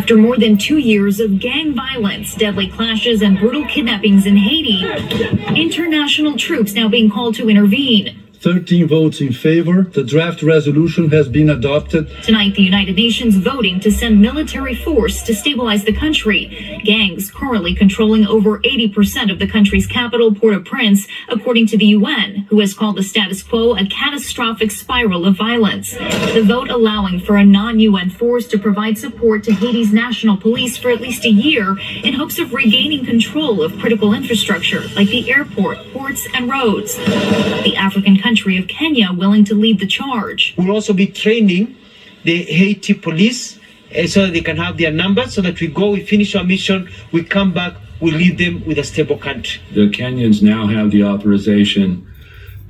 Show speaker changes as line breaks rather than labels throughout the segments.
After more than 2 years of gang violence, deadly clashes, and brutal kidnappings in Haiti, international troops now being called to intervene.
13 votes in favor. The draft resolution has been adopted.
Tonight, the United Nations voting to send military force to stabilize the country. Gangs currently controlling over 80% of the country's capital, Port-au-Prince, according to the UN, who has called the status quo a catastrophic spiral of violence. The vote allowing for a non-UN force to provide support to Haiti's national police for at least a year in hopes of regaining control of critical infrastructure like the airport, ports, and roads. The African country of Kenya willing to lead the charge.
We'll also be training the Haiti police so that they can have their numbers, so that we finish our mission, we come back, we lead them with a stable country.
The Kenyans now have the authorization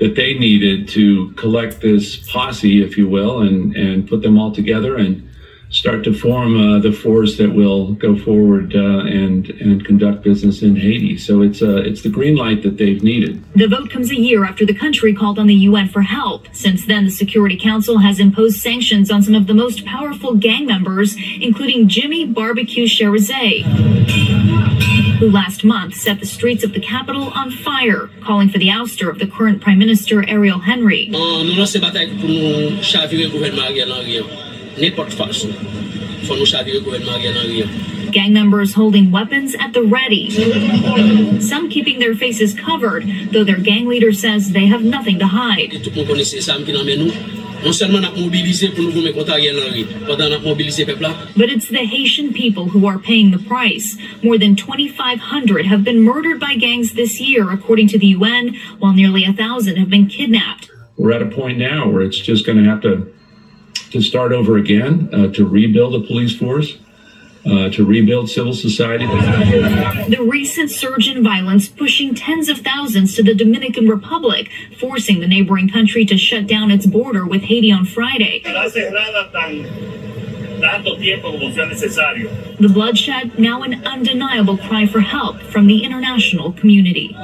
that they needed to collect this posse, if you will, and put them all together and start to form the force that will go forward and conduct business in Haiti. So it's the green light that they've needed.
The vote comes a year after the country called on the UN for help. Since then, the Security Council has imposed sanctions on some of the most powerful gang members, including Jimmy Barbecue Cherizé, who last month set the streets of the capital on fire, calling for the ouster of the current Prime Minister Ariel Henry. Gang members holding weapons at the ready. Some keeping their faces covered, though their gang leader says they have nothing to hide. But it's the Haitian people who are paying the price. More than 2,500 have been murdered by gangs this year, according to the UN, while nearly 1,000 have been kidnapped.
We're at a point now where it's just going to have to start over again, to rebuild a police force, to rebuild civil society.
The recent surge in violence pushing tens of thousands to the Dominican Republic, forcing the neighboring country to shut down its border with Haiti on Friday. The bloodshed, now an undeniable cry for help from the international community.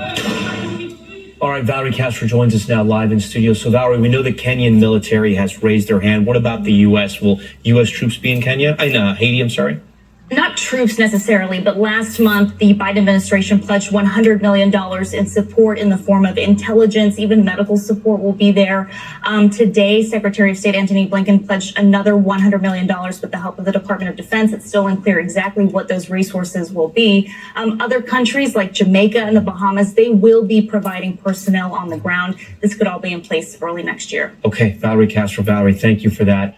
All right, Valerie Castro joins us now live in studio. So, Valerie, we know the Kenyan military has raised their hand. What about the U.S.? Will U.S. troops be in Haiti, I'm sorry?
Not troops necessarily, but last month, the Biden administration pledged $100 million in support in the form of intelligence. Even medical support will be there. Today, Secretary of State Antony Blinken pledged another $100 million with the help of the Department of Defense. It's still unclear exactly what those resources will be. Other countries like Jamaica and the Bahamas, they will be providing personnel on the ground. This could all be in place early next year.
Okay, Valerie Castro. Valerie, thank you for that.